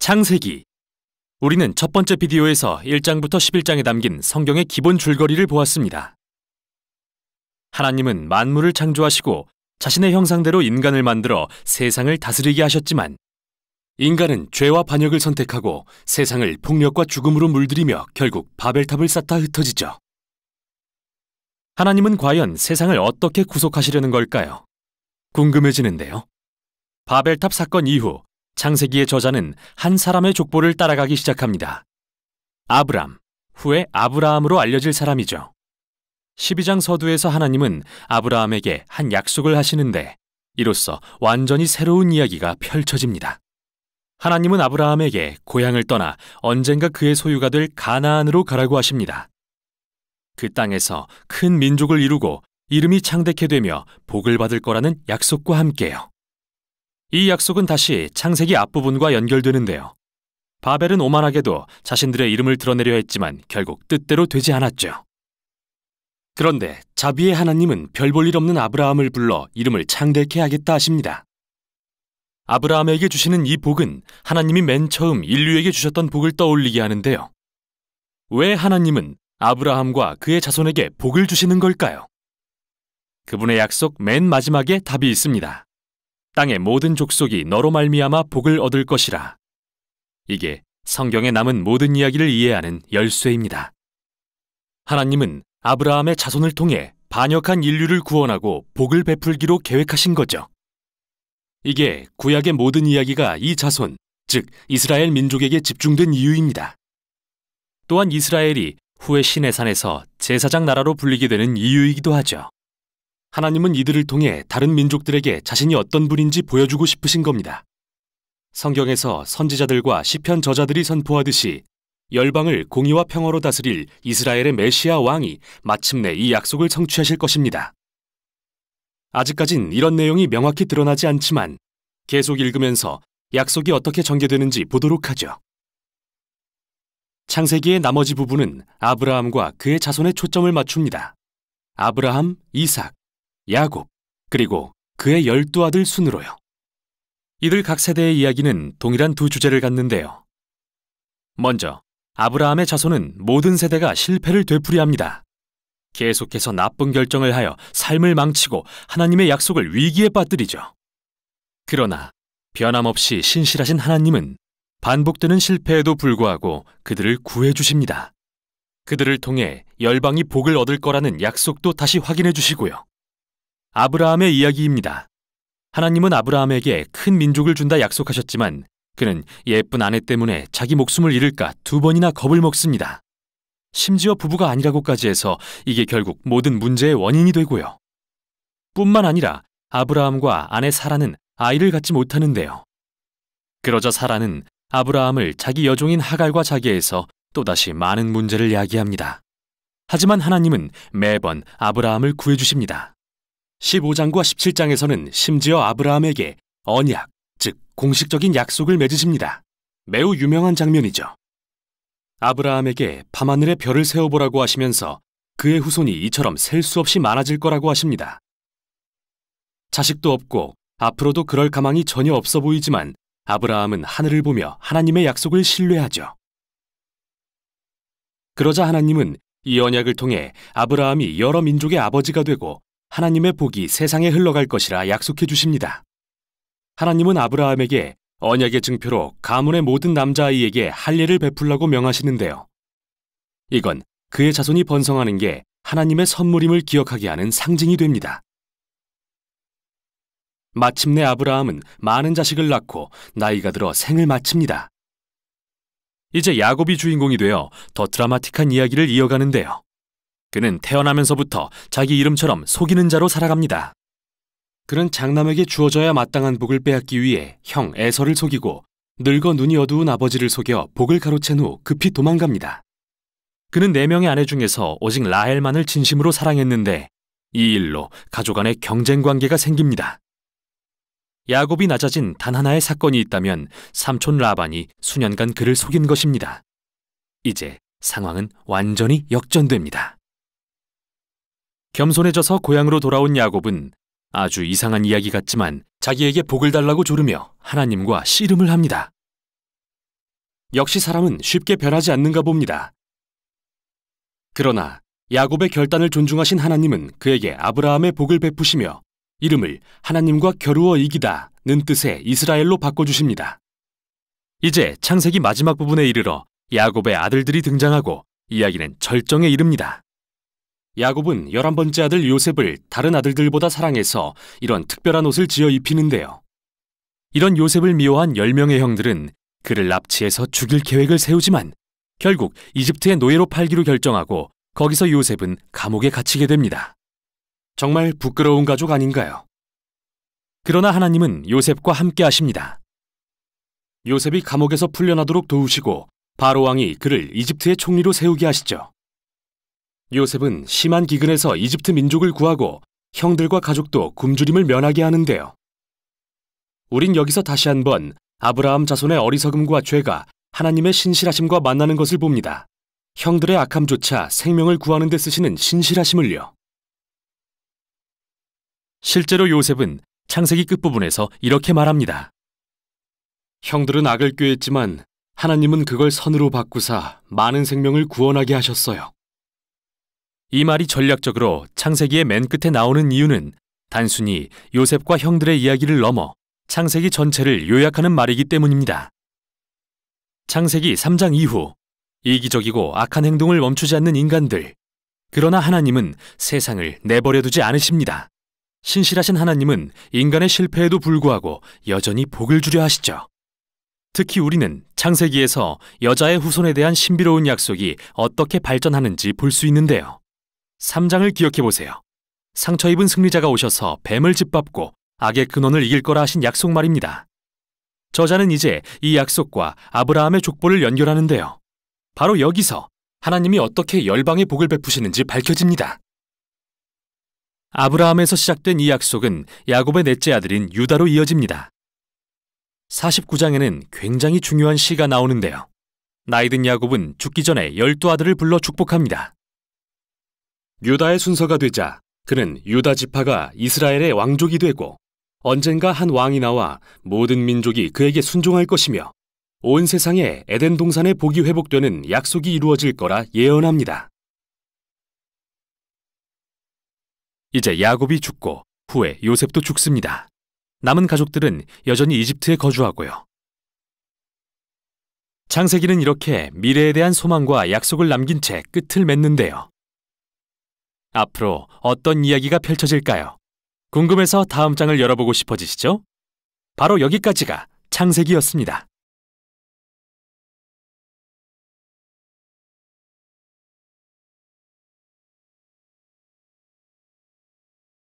창세기. 우리는 첫 번째 비디오에서 1장부터 11장에 담긴 성경의 기본 줄거리를 보았습니다. 하나님은 만물을 창조하시고 자신의 형상대로 인간을 만들어 세상을 다스리게 하셨지만 인간은 죄와 반역을 선택하고 세상을 폭력과 죽음으로 물들이며 결국 바벨탑을 쌓다 흩어지죠. 하나님은 과연 세상을 어떻게 구속하시려는 걸까요? 궁금해지는데요. 바벨탑 사건 이후 창세기의 저자는 한 사람의 족보를 따라가기 시작합니다. 아브람, 후에 아브라함으로 알려질 사람이죠. 12장 서두에서 하나님은 아브라함에게 한 약속을 하시는데 이로써 완전히 새로운 이야기가 펼쳐집니다. 하나님은 아브라함에게 고향을 떠나 언젠가 그의 소유가 될 가나안으로 가라고 하십니다. 그 땅에서 큰 민족을 이루고 이름이 창대케 되며 복을 받을 거라는 약속과 함께요. 이 약속은 다시 창세기 앞부분과 연결되는데요. 바벨은 오만하게도 자신들의 이름을 드러내려 했지만 결국 뜻대로 되지 않았죠. 그런데 자비의 하나님은 별 볼 일 없는 아브라함을 불러 이름을 창대케 하겠다 하십니다. 아브라함에게 주시는 이 복은 하나님이 맨 처음 인류에게 주셨던 복을 떠올리게 하는데요. 왜 하나님은 아브라함과 그의 자손에게 복을 주시는 걸까요? 그분의 약속 맨 마지막에 답이 있습니다. 땅의 모든 족속이 너로 말미암아 복을 얻을 것이라. 이게 성경에 남은 모든 이야기를 이해하는 열쇠입니다. 하나님은 아브라함의 자손을 통해 반역한 인류를 구원하고 복을 베풀기로 계획하신 거죠. 이게 구약의 모든 이야기가 이 자손, 즉 이스라엘 민족에게 집중된 이유입니다. 또한 이스라엘이 후에 시내산에서 제사장 나라로 불리게 되는 이유이기도 하죠. 하나님은 이들을 통해 다른 민족들에게 자신이 어떤 분인지 보여주고 싶으신 겁니다. 성경에서 선지자들과 시편 저자들이 선포하듯이 열방을 공의와 평화로 다스릴 이스라엘의 메시아 왕이 마침내 이 약속을 성취하실 것입니다. 아직까진 이런 내용이 명확히 드러나지 않지만 계속 읽으면서 약속이 어떻게 전개되는지 보도록 하죠. 창세기의 나머지 부분은 아브라함과 그의 자손에 초점을 맞춥니다. 아브라함, 이삭, 야곱, 그리고 그의 12아들 순으로요. 이들 각 세대의 이야기는 동일한 두 주제를 갖는데요. 먼저 아브라함의 자손은 모든 세대가 실패를 되풀이합니다. 계속해서 나쁜 결정을 하여 삶을 망치고 하나님의 약속을 위기에 빠뜨리죠. 그러나 변함없이 신실하신 하나님은 반복되는 실패에도 불구하고 그들을 구해주십니다. 그들을 통해 열방이 복을 얻을 거라는 약속도 다시 확인해 주시고요. 아브라함의 이야기입니다. 하나님은 아브라함에게 큰 민족을 준다 약속하셨지만 그는 예쁜 아내 때문에 자기 목숨을 잃을까 2번이나 겁을 먹습니다. 심지어 부부가 아니라고까지 해서 이게 결국 모든 문제의 원인이 되고요. 뿐만 아니라 아브라함과 아내 사라는 아이를 갖지 못하는데요. 그러자 사라는 아브라함을 자기 여종인 하갈과 자기해서 또다시 많은 문제를 야기합니다. 하지만 하나님은 매번 아브라함을 구해주십니다. 15장과 17장에서는 심지어 아브라함에게 언약, 즉 공식적인 약속을 맺으십니다. 매우 유명한 장면이죠. 아브라함에게 밤하늘에 별을 세어보라고 하시면서 그의 후손이 이처럼 셀 수 없이 많아질 거라고 하십니다. 자식도 없고 앞으로도 그럴 가망이 전혀 없어 보이지만 아브라함은 하늘을 보며 하나님의 약속을 신뢰하죠. 그러자 하나님은 이 언약을 통해 아브라함이 여러 민족의 아버지가 되고 하나님의 복이 세상에 흘러갈 것이라 약속해 주십니다. 하나님은 아브라함에게 언약의 증표로 가문의 모든 남자아이에게 할례를 베풀라고 명하시는데요. 이건 그의 자손이 번성하는 게 하나님의 선물임을 기억하게 하는 상징이 됩니다. 마침내 아브라함은 많은 자식을 낳고 나이가 들어 생을 마칩니다. 이제 야곱이 주인공이 되어 더 드라마틱한 이야기를 이어가는데요. 그는 태어나면서부터 자기 이름처럼 속이는 자로 살아갑니다. 그는 장남에게 주어져야 마땅한 복을 빼앗기 위해 형 에서를 속이고 늙어 눈이 어두운 아버지를 속여 복을 가로챈 후 급히 도망갑니다. 그는 4명의 아내 중에서 오직 라헬만을 진심으로 사랑했는데 이 일로 가족 간의 경쟁 관계가 생깁니다. 야곱이 낮아진 단 하나의 사건이 있다면 삼촌 라반이 수년간 그를 속인 것입니다. 이제 상황은 완전히 역전됩니다. 겸손해져서 고향으로 돌아온 야곱은 아주 이상한 이야기 같지만 자기에게 복을 달라고 조르며 하나님과 씨름을 합니다. 역시 사람은 쉽게 변하지 않는가 봅니다. 그러나 야곱의 결단을 존중하신 하나님은 그에게 아브라함의 복을 베푸시며 이름을 하나님과 겨루어 이기다는 뜻의 이스라엘로 바꿔주십니다. 이제 창세기 마지막 부분에 이르러 야곱의 아들들이 등장하고 이야기는 절정에 이릅니다. 야곱은 11번째 아들 요셉을 다른 아들들보다 사랑해서 이런 특별한 옷을 지어 입히는데요. 이런 요셉을 미워한 10명의 형들은 그를 납치해서 죽일 계획을 세우지만 결국 이집트의 노예로 팔기로 결정하고 거기서 요셉은 감옥에 갇히게 됩니다. 정말 부끄러운 가족 아닌가요? 그러나 하나님은 요셉과 함께 하십니다. 요셉이 감옥에서 풀려나도록 도우시고 바로 왕이 그를 이집트의 총리로 세우게 하시죠. 요셉은 심한 기근에서 이집트 민족을 구하고 형들과 가족도 굶주림을 면하게 하는데요. 우린 여기서 다시 한번 아브라함 자손의 어리석음과 죄가 하나님의 신실하심과 만나는 것을 봅니다. 형들의 악함조차 생명을 구하는 데 쓰시는 신실하심을요. 실제로 요셉은 창세기 끝부분에서 이렇게 말합니다. 형들은 악을 꾀했지만 하나님은 그걸 선으로 바꾸사 많은 생명을 구원하게 하셨어요. 이 말이 전략적으로 창세기의 맨 끝에 나오는 이유는 단순히 요셉과 형들의 이야기를 넘어 창세기 전체를 요약하는 말이기 때문입니다. 창세기 3장 이후 이기적이고 악한 행동을 멈추지 않는 인간들, 그러나 하나님은 세상을 내버려두지 않으십니다. 신실하신 하나님은 인간의 실패에도 불구하고 여전히 복을 주려 하시죠. 특히 우리는 창세기에서 여자의 후손에 대한 신비로운 약속이 어떻게 발전하는지 볼 수 있는데요. 3장을 기억해 보세요. 상처 입은 승리자가 오셔서 뱀을 짓밟고 악의 근원을 이길 거라 하신 약속 말입니다. 저자는 이제 이 약속과 아브라함의 족보를 연결하는데요. 바로 여기서 하나님이 어떻게 열방의 복을 베푸시는지 밝혀집니다. 아브라함에서 시작된 이 약속은 야곱의 넷째 아들인 유다로 이어집니다. 49장에는 굉장히 중요한 시가 나오는데요. 나이든 야곱은 죽기 전에 12아들을 불러 축복합니다. 유다의 순서가 되자 그는 유다 지파가 이스라엘의 왕족이 되고 언젠가 한 왕이 나와 모든 민족이 그에게 순종할 것이며 온 세상에 에덴 동산의 복이 회복되는 약속이 이루어질 거라 예언합니다. 이제 야곱이 죽고 후에 요셉도 죽습니다. 남은 가족들은 여전히 이집트에 거주하고요. 창세기는 이렇게 미래에 대한 소망과 약속을 남긴 채 끝을 맺는데요. 앞으로 어떤 이야기가 펼쳐질까요? 궁금해서 다음 장을 열어보고 싶어지시죠? 바로 여기까지가 창세기였습니다.